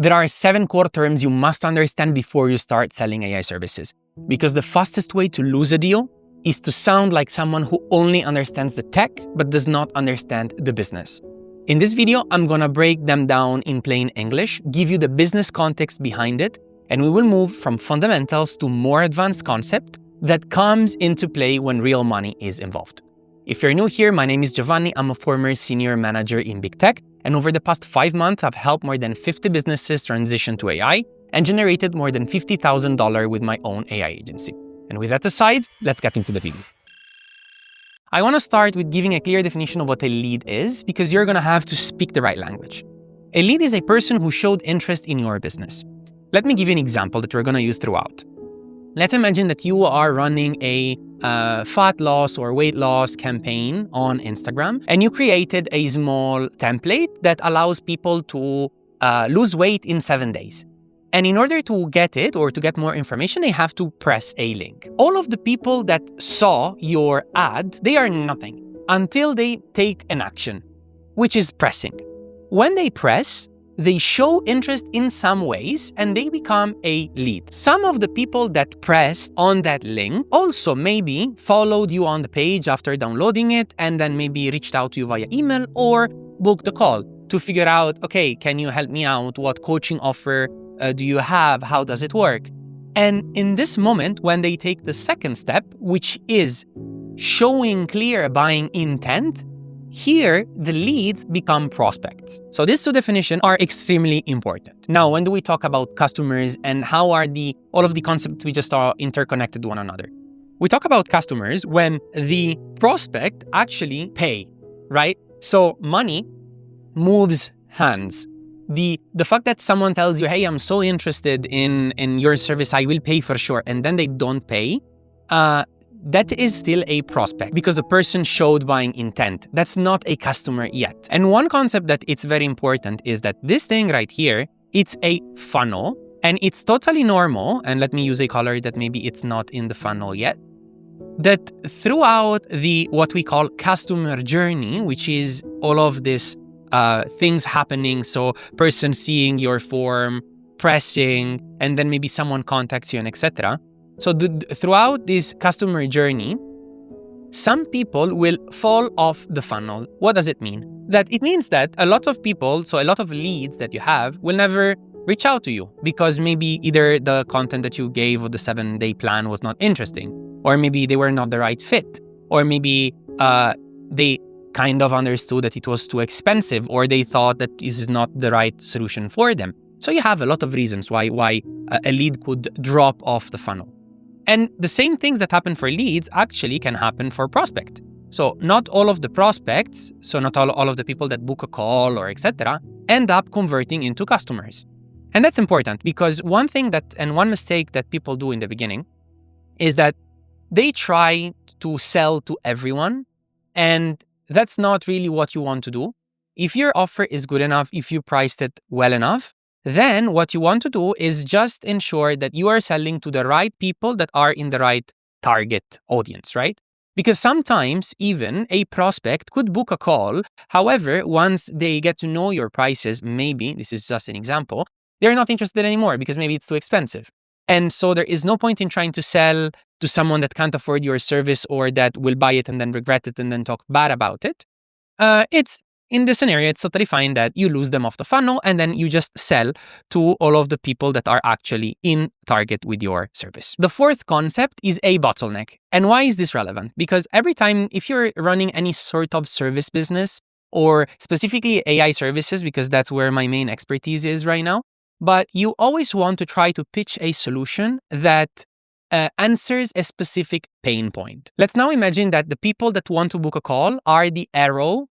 There are 7 core terms you must understand before you start selling AI services, because the fastest way to lose a deal is to sound like someone who only understands the tech but does not understand the business. In this video, I'm gonna break them down in plain English, give you the business context behind it, and we will move from fundamentals to more advanced concept that comes into play when real money is involved. If you're new here, my name is Giovanni. I'm a former senior manager in big tech, and over the past 5 months, I've helped more than 50 businesses transition to AI and generated more than $50,000 with my own AI agency. And with that aside, let's get into the video. I want to start with giving a clear definition of what a lead is, because you're going to have to speak the right language. A lead is a person who showed interest in your business. Let me give you an example that we're going to use throughout. Let's imagine that you are running a fat loss or weight loss campaign on Instagram, and you created a small template that allows people to lose weight in 7 days. And in order to get it or to get more information, they have to press a link. All of the people that saw your ad, they are nothing until they take an action, which is pressing. When they press, they show interest in some ways and they become a lead. Some of the people that pressed on that link also maybe followed you on the page after downloading it and then maybe reached out to you via email or booked a call to figure out, okay, can you help me out? What coaching offer do you have? How does it work? And in this moment, when they take the second step, which is showing clear buying intent, here, the leads become prospects. So these two definitions are extremely important. Now, when do we talk about customers and how are all of the concepts we just saw interconnected to one another? We talk about customers when the prospect actually pay, right? So money moves hands. The fact that someone tells you, hey, I'm so interested in your service, I will pay for sure, and then they don't pay, that is still a prospect because the person showed buying intent. That's not a customer yet. And one concept that it's very important is that this thing right here, it's a funnel and it's totally normal. And let me use a color that maybe it's not in the funnel yet. That throughout what we call customer journey, which is all of this things happening. So person seeing your form, pressing, and then maybe someone contacts you and etc. So throughout this customer journey, some people will fall off the funnel. What does it mean? That it means that a lot of people, so a lot of leads that you have, will never reach out to you because maybe either the content that you gave or the 7-day plan was not interesting, or maybe they were not the right fit, or maybe they kind of understood that it was too expensive, or they thought that this is not the right solution for them. So you have a lot of reasons why a lead could drop off the funnel. And the same things that happen for leads actually can happen for prospect. So not all of the prospects, so not all of the people that book a call or etc., end up converting into customers. And that's important because one mistake that people do in the beginning is that they try to sell to everyone, and that's not really what you want to do. If your offer is good enough, if you priced it well enough, then what you want to do is just ensure that you are selling to the right people that are in the right target audience, right? Because sometimes even a prospect could book a call. However, once they get to know your prices, maybe, this is just an example, they're not interested anymore because maybe it's too expensive. And so there is no point in trying to sell to someone that can't afford your service or that will buy it and then regret it and then talk bad about it. In this scenario, it's totally fine that you lose them off the funnel and then you just sell to all of the people that are actually in target with your service. The fourth concept is a bottleneck. And why is this relevant? Because every time, if you're running any sort of service business or specifically AI services, because that's where my main expertise is right now, but you always want to try to pitch a solution that answers a specific pain point. Let's now imagine that the people that want to book a call are the arrow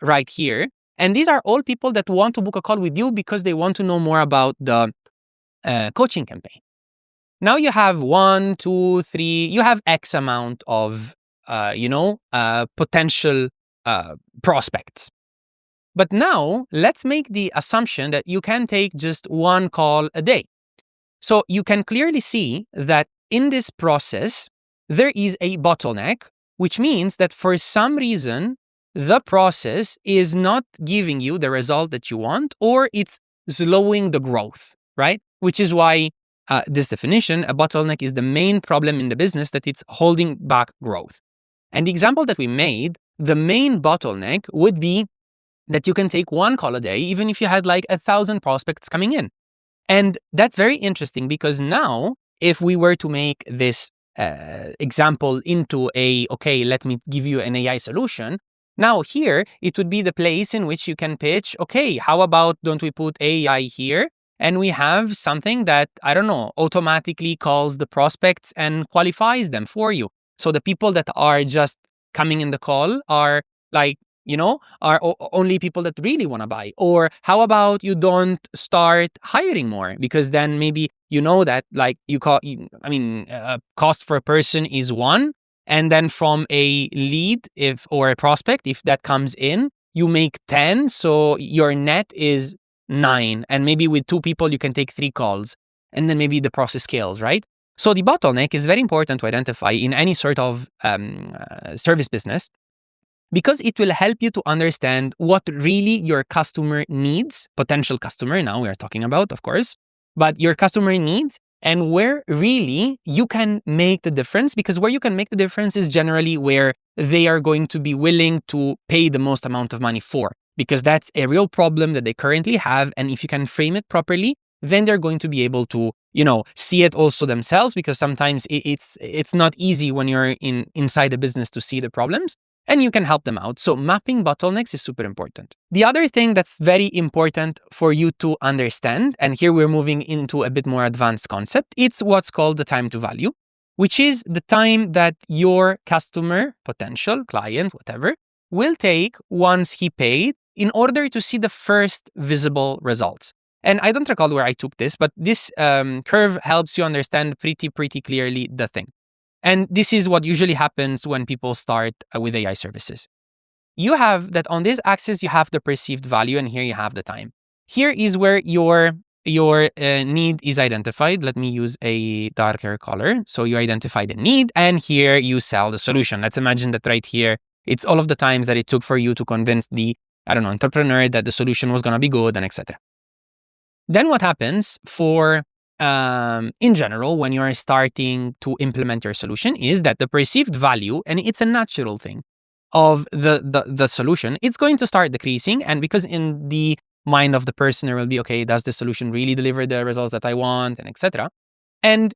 right here. And these are all people that want to book a call with you because they want to know more about the coaching campaign. Now you have 1, 2, 3, you have X amount of, potential prospects. But now let's make the assumption that you can take just one call a day. So you can clearly see that in this process, there is a bottleneck, which means that for some reason, the process is not giving you the result that you want, or it's slowing the growth, right? Which is why this definition, a bottleneck is the main problem in the business that it's holding back growth. And the example that we made, the main bottleneck would be that you can take one call a day, even if you had like 1,000 prospects coming in. And that's very interesting because now, if we were to make this example into okay, let me give you an AI solution. Now here, it would be the place in which you can pitch, okay, how about don't we put AI here? And we have something that, I don't know, automatically calls the prospects and qualifies them for you. So the people that are just coming in the call are like, are only people that really want to buy. Or how about you don't start hiring more? Because then maybe that like cost for a person is 1. And then from a lead or a prospect, if that comes in, you make 10. So your net is 9. And maybe with 2 people, you can take 3 calls. And then maybe the process scales, right? So the bottleneck is very important to identify in any sort of service business, because it will help you to understand what really your customer needs, potential customer, now we are talking about, of course, but your customer needs, and where really you can make the difference, because where you can make the difference is generally where they are going to be willing to pay the most amount of money for, because that's a real problem that they currently have. And if you can frame it properly, then they're going to be able to, see it also themselves, because sometimes it's not easy when you're inside a business to see the problems. And you can help them out. So mapping bottlenecks is super important. The other thing that's very important for you to understand, and here we're moving into a bit more advanced concept, it's what's called the time to value, which is the time that your customer, potential client, whatever, will take once he paid in order to see the first visible results. And I don't recall where I took this, but this curve helps you understand pretty clearly the thing. And this is what usually happens when people start with AI services. You have that on this axis, you have the perceived value, and here you have the time. Here is where your need is identified. Let me use a darker color. So you identify the need, and here you sell the solution. Let's imagine that right here, it's all of the times that it took for you to convince the, entrepreneur that the solution was going to be good, and etc. Then what happens for in general, when you are starting to implement your solution, is that the perceived value, and it's a natural thing of the solution, it's going to start decreasing. And because in the mind of the person, there will be, okay, does the solution really deliver the results that I want, and etc. And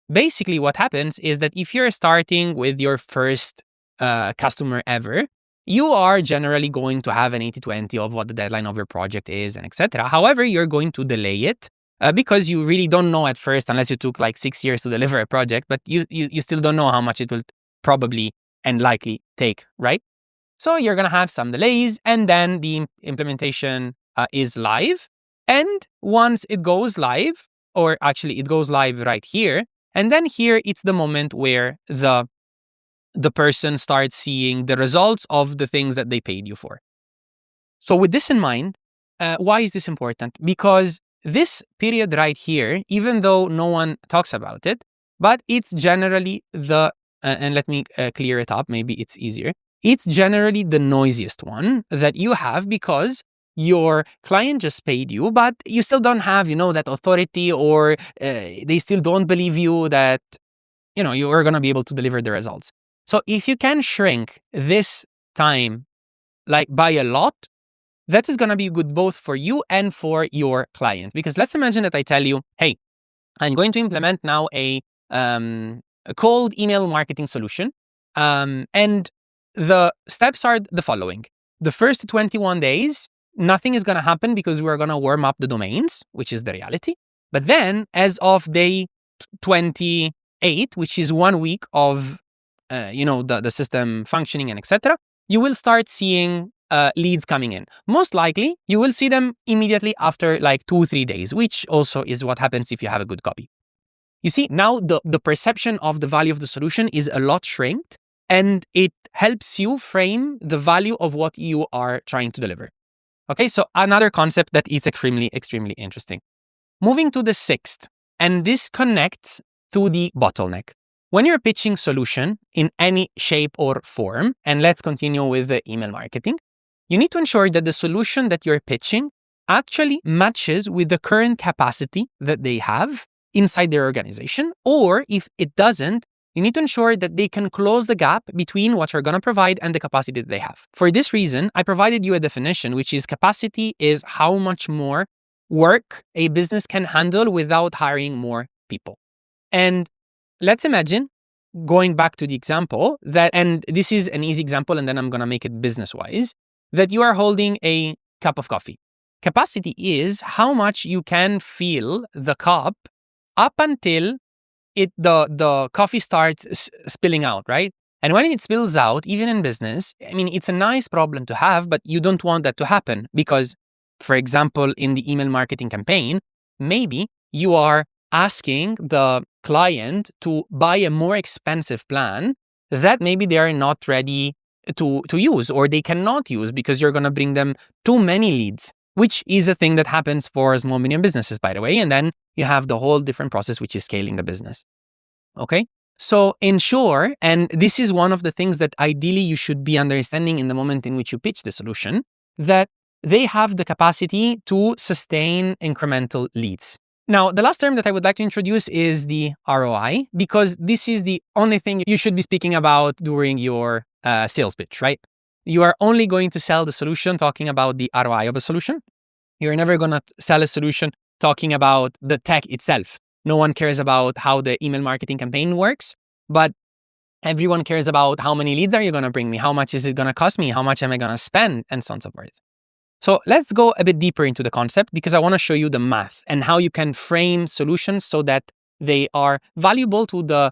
basically what happens is that if you're starting with your first customer ever, you are generally going to have an 80-20 of what the deadline of your project is, and etc. However, you're going to delay it because you really don't know at first, unless you took like 6 years to deliver a project, but you still don't know how much it will probably and likely take, right? So you're going to have some delays, and then the implementation is live. And once it goes live, or actually it goes live right here, and then here it's the moment where the person starts seeing the results of the things that they paid you for. So with this in mind, why is this important? Because this period right here, even though no one talks about it, but it's generally and let me clear it up, maybe it's easier. It's generally the noisiest one that you have, because your client just paid you, but you still don't have, that authority, or they still don't believe you that, you are going to be able to deliver the results. So if you can shrink this time like by a lot, that is going to be good both for you and for your client. Because let's imagine that I tell you, hey, I'm going to implement now a cold email marketing solution. And the steps are the following. The first 21 days, nothing is going to happen because we're going to warm up the domains, which is the reality. But then as of day 28, which is 1 week of the system functioning and etc., you will start seeing leads coming in. Most likely, you will see them immediately after like 2-3 days, which also is what happens if you have a good copy. You see, now the perception of the value of the solution is a lot shrinked, and it helps you frame the value of what you are trying to deliver. Okay, so another concept that is extremely interesting. Moving to the 6th, and this connects to the bottleneck. When you're pitching solution in any shape or form, and let's continue with the email marketing, you need to ensure that the solution that you're pitching actually matches with the current capacity that they have inside their organization, or if it doesn't, you need to ensure that they can close the gap between what you're going to provide and the capacity that they have. For this reason, I provided you a definition, which is capacity is how much more work a business can handle without hiring more people. And let's imagine, going back to the example, that, and this is an easy example, and then I'm going to make it business-wise, that you are holding a cup of coffee. Capacity is how much you can fill the cup up until the coffee starts spilling out, right? And when it spills out, even in business, I mean, it's a nice problem to have, but you don't want that to happen because, for example, in the email marketing campaign, maybe you are asking the client to buy a more expensive plan that maybe they are not ready to use, or they cannot use because you're going to bring them too many leads, which is a thing that happens for small, medium businesses, by the way. And then you have the whole different process, which is scaling the business. Okay. So ensure, and this is one of the things that ideally you should be understanding in the moment in which you pitch the solution, that they have the capacity to sustain incremental leads. Now, the last term that I would like to introduce is the ROI, because this is the only thing you should be speaking about during your sales pitch, right? You are only going to sell the solution talking about the ROI of a solution. You're never going to sell a solution talking about the tech itself. No one cares about how the email marketing campaign works, but everyone cares about how many leads are you going to bring me? How much is it going to cost me? How much am I going to spend? And so on and so forth. So let's go a bit deeper into the concept, because I want to show you the math and how you can frame solutions so that they are valuable to the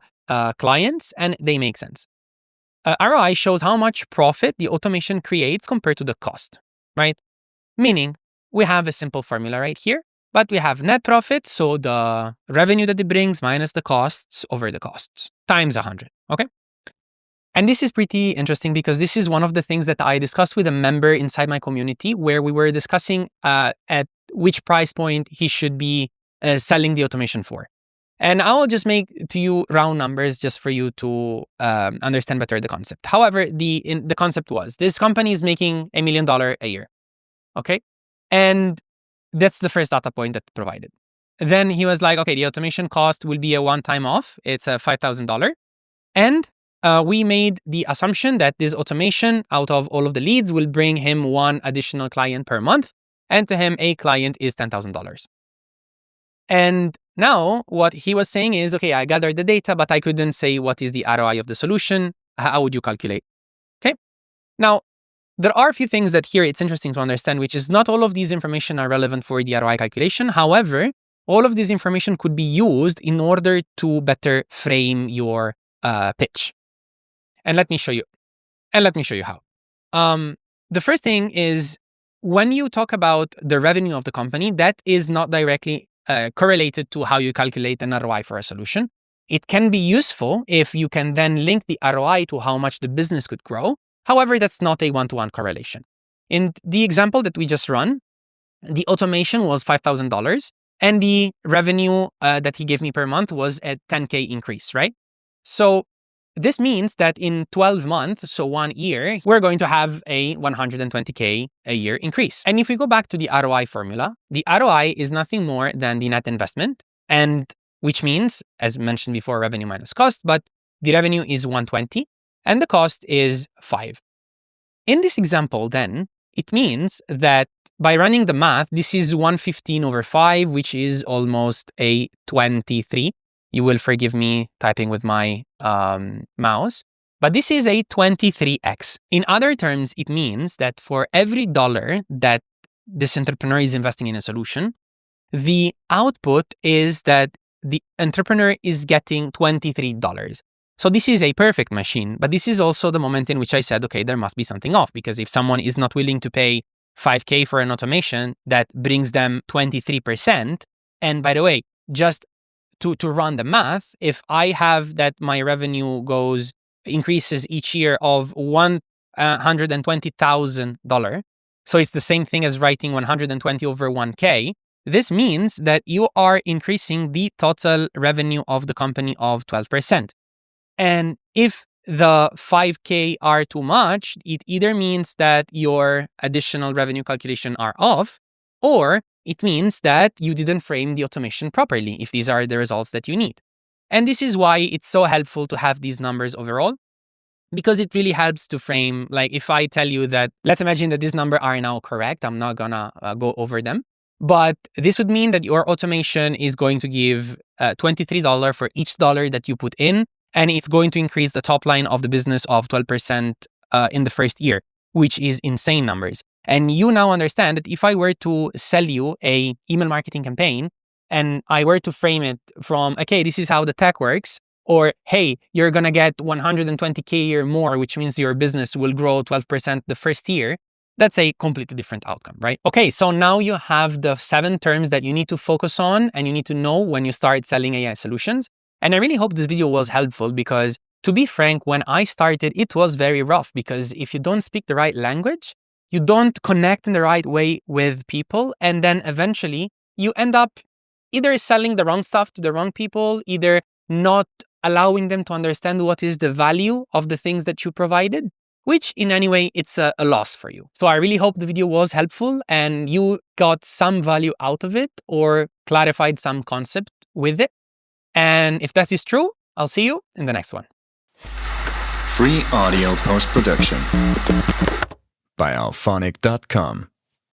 clients and they make sense. ROI shows how much profit the automation creates compared to the cost, right? Meaning we have a simple formula right here, but we have net profit, so the revenue that it brings minus the costs over the costs times 100, okay? And this is pretty interesting because this is one of the things that I discussed with a member inside my community, where we were discussing at which price point he should be selling the automation for. And I'll just make to you round numbers just for you to understand better the concept. However, the concept was this company is making $1 million a year, okay? And that's the first data point that provided. Then he was like, okay, the automation cost will be a one-time off. It's a $5,000. And we made the assumption that this automation out of all of the leads will bring him one additional client per month. And to him, a client is $10,000. And now what he was saying is, okay, I gathered the data, but I couldn't say what is the ROI of the solution. How would you calculate? Okay. Now, there are a few things that here it's interesting to understand, which is not all of these information are relevant for the ROI calculation. However, all of this information could be used in order to better frame your pitch. And let me show you how. The first thing is, when you talk about the revenue of the company, that is not directly correlated to how you calculate an ROI for a solution. It can be useful if you can then link the ROI to how much the business could grow. However, that's not a one-to-one correlation. In the example that we just run, the automation was $5,000 and the revenue that he gave me per month was a 10K increase, right? So this means that in 12 months, so 1 year, we're going to have a 120K a year increase. And if we go back to the ROI formula, the ROI is nothing more than the net investment, and which means, as mentioned before, revenue minus cost, but the revenue is 120 and the cost is 5. In this example, then, it means that by running the math, this is 115 over 5, which is almost a 23. You will forgive me typing with my mouse, but this is a 23x. In other terms, it means that for every dollar that this entrepreneur is investing in a solution, the output is that the entrepreneur is getting $23. So this is a perfect machine, but this is also the moment in which I said, okay, there must be something off, because if someone is not willing to pay 5K for an automation that brings them 23%, and by the way, just to run the math, if I have that my revenue increases each year of $120,000, so it's the same thing as writing 120 over 1K, this means that you are increasing the total revenue of the company of 12%. And if the 5K are too much, it either means that your additional revenue calculation are off, or it means that you didn't frame the automation properly if these are the results that you need. And this is why it's so helpful to have these numbers overall, because it really helps to frame. Like if I tell you that, let's imagine that these numbers are now correct. I'm not gonna go over them, but this would mean that your automation is going to give $23 for each dollar that you put in, and it's going to increase the top line of the business of 12% in the first year, which is insane numbers. And you now understand that if I were to sell you a email marketing campaign and I were to frame it from, okay, this is how the tech works, or hey, you're going to get 120K a year more, which means your business will grow 12% the first year, that's a completely different outcome, right? Okay, so now you have the 7 terms that you need to focus on and you need to know when you start selling AI solutions. And I really hope this video was helpful because, to be frank, when I started, it was very rough because if you don't speak the right language, you don't connect in the right way with people, and then eventually you end up either selling the wrong stuff to the wrong people, either not allowing them to understand what is the value of the things that you provided, which in any way, it's a loss for you. So I really hope the video was helpful and you got some value out of it or clarified some concept with it. And if that is true, I'll see you in the next one. Free audio post-production by alphonic.com.